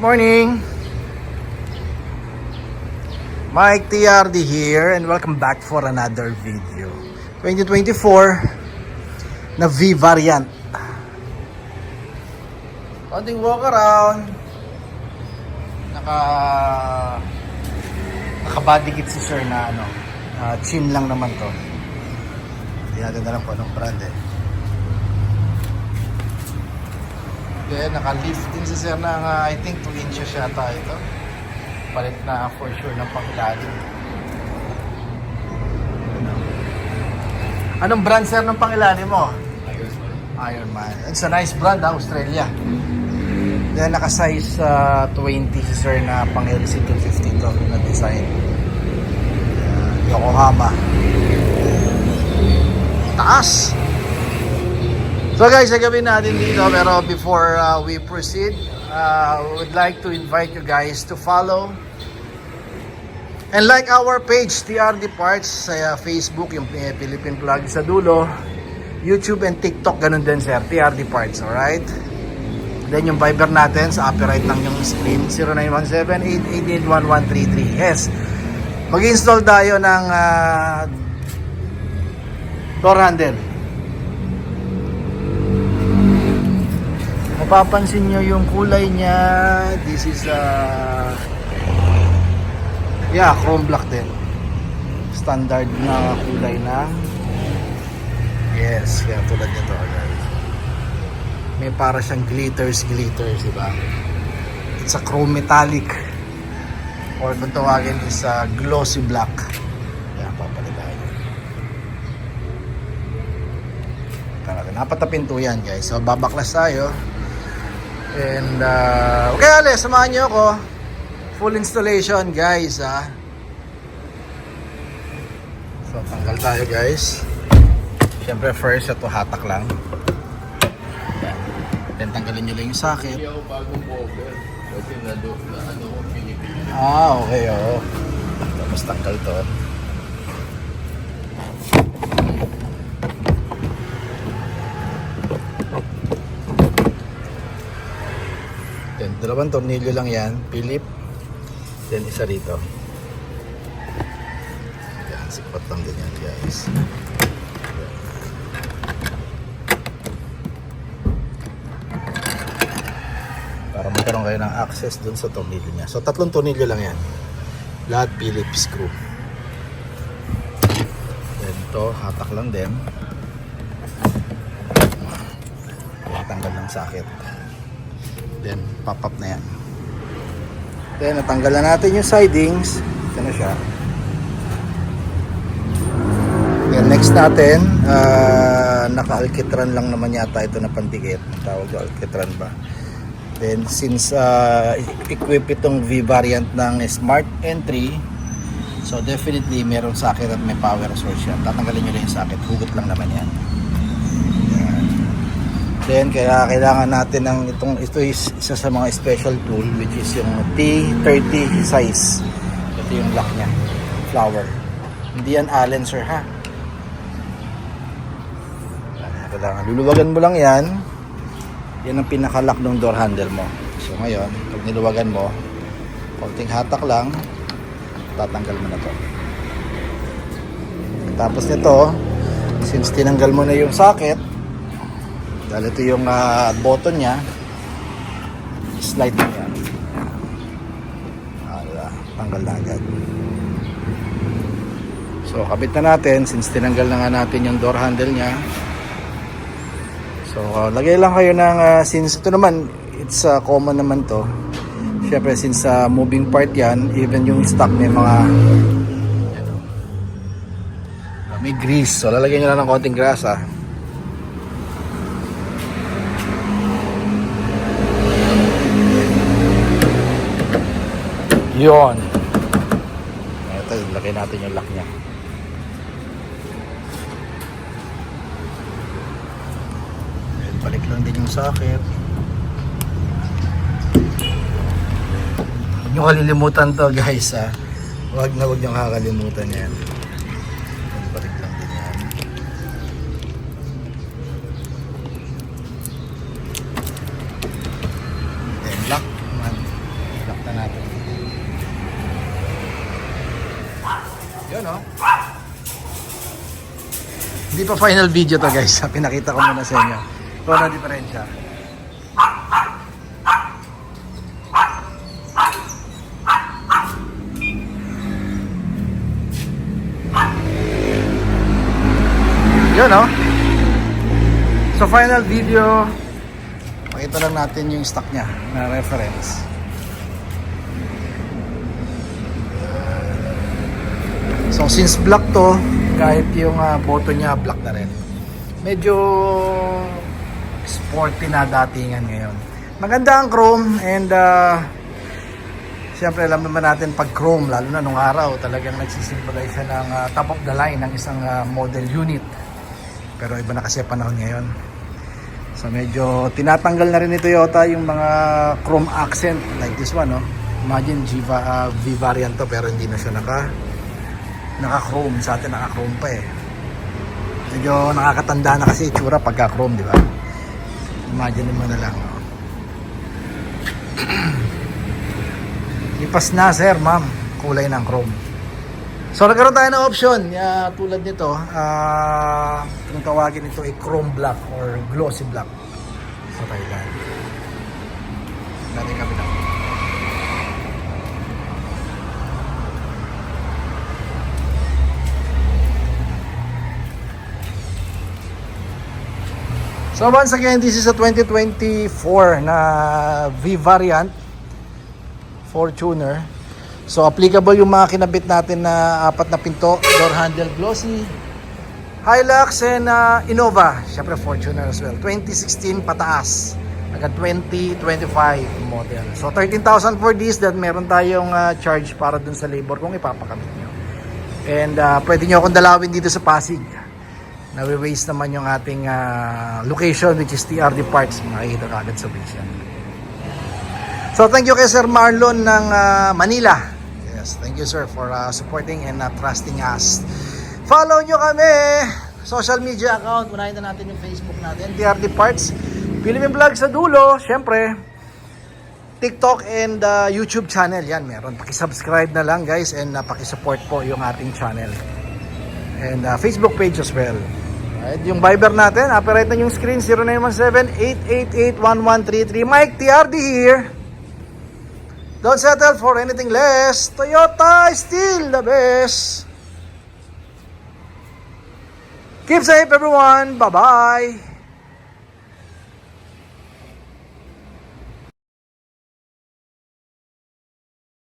Morning! Mike TRD here and welcome back for another video. 2024 na V variant. Konting walk around. Nakabadikit si sir na chin lang naman to. Hindi natin alam kung anong brand eh. Then, naka-lift din si sir ng I think 2 inches yata ito. Palit na for sure ng pangilalim. Anong brand sir ng pangilalim mo? Ironman. It's a nice brand Australia. Then, naka-size 20 si sir na pang LC 250 to na design. Yokohama. Taas! So guys, gagawin natin dito, pero before we proceed, would like to invite you guys to follow and like our page, TRD Parts, sa Facebook, yung Philippine Plug sa dulo, YouTube and TikTok, ganun din sir, TRD Parts, alright? Then yung Viber natin, sa upper right lang yung screen, 0917-888-1133. Yes, mag-install tayo ng door handle. Mapapansin nyo yung kulay niya. This is chrome black din. Standard na kulay na. Yes, kaya tulad nito guys. May para siyang glitters, diba? It's a chrome metallic. Or kung tawagin is glossy black. Kaya papalitan. Apat na pinto yan guys. So babaklas tayo. And okay, ale, samahan nyo ako. Full installation guys So tanggal tayo guys. Syempre first ito hatak lang. Then tanggalin nyo lang yung socket. Okay, oo. Tapos tanggal to. Then, dalawang tornilyo lang yan, Philip. Then, isa rito. Yan, sipat lang din yan, guys. Para magkaroon kayo ng access dun sa tornilyo niya. So, 3 tornilyo lang yan. Lahat Philip screw. Then, ito, hatak lang din. Tanggal ng socket. Then, pop-up na yan. Then, natanggal na natin yung sidings. Ito na siya. Then, next natin, naka-alkitran lang naman yata ito na pandikit. Tawag ko alkitran ba. Then, since equip itong V variant ng Smart Entry, so definitely meron socket at may power source yan. Tatanggalin nyo lang yung socket. Hugot lang naman yan. Then kaya kailangan natin ng ito is isa sa mga special tool which is yung T30 size. Ito yung lock niya, flower. Hindi yan Allen sir ha. Kailangan luluwagan mo lang yan. Yan ang pinaka-lock ng door handle mo. So ngayon, pag niluwagan mo, konting hatak lang, tatanggal mo na to. Tapos nito, since tinanggal mo na yung socket, dahil ito yung button nya, slide mo yan. Tanggal na agad. So kabit na natin since tinanggal na nga natin yung door handle nya. So lagay lang kayo ng since ito naman it's common naman to. Syempre since moving part yan, even yung stock may mga may grease. So lalagyan nyo lang ng konting grasa. Yun. Ito, lagay natin yung lock nya. Balik lang din yung socket. Huwag nyo kalilimutan to guys Huwag nyo kakalimutan yan. Balik lang din yan. Then lock. natin. Yun oh. Hindi pa final video to guys. Pinakita ko muna sa inyo. Ito na diferensya. Yun oh. So final video, pakita lang natin yung stock niya na reference. So since black to, kahit yung button niya black na rin. Medyo sporty na datingan ngayon. Maganda ang chrome and siyempre alam naman natin pag chrome, lalo na nung araw, talagang nagsisimbolize siya ng top of the line ng isang model unit. Pero iba na kasi panahon ngayon. So medyo tinatanggal na rin ni Toyota yung mga chrome accent like this one, no? Imagine V variant to pero hindi na siya naka-chrome. Sa atin naka-chrome pa eh. Medyo nakakatanda na kasi itsura pagka chrome, di ba? Imagine mo na lang. No? Lipas na sir, ma'am. Kulay ng chrome. So nagkaroon tayo ng option tulad nito, kung tawagin ito ay chrome black or glossy black sa Thailand. Natin kabila. So once again, this is a 2024 na V variant Fortuner. So applicable yung mga kinabit natin na 4 na pinto, door handle glossy, Hilux and Innova, syempre Fortuner as well. 2016 pataas, hanggang 2025 model. So 13,000 for this, then meron tayong charge para dun sa labor kung ipapakamit nyo. And pwede nyo akong dalawin dito sa Pasig. Nawi-waste naman yung ating location which is TRD Parts, makikita ka agad sa vision. So thank you kay Sir Marlon ng Manila. Thank you sir for supporting and trusting us. Follow nyo kami. Social media account. Unahin na natin yung Facebook natin. TRD Parts. Philippine Vlog sa dulo. Siyempre. TikTok and YouTube channel. Yan meron. Pakisubscribe na lang guys. And pakisupport po yung ating channel. And Facebook page as well. Right. Yung Viber natin. Operate na yung screen. 0917-888-1133. Mike TRD here. Don't settle for anything less. Toyota is still the best. Keep safe everyone. Bye-bye.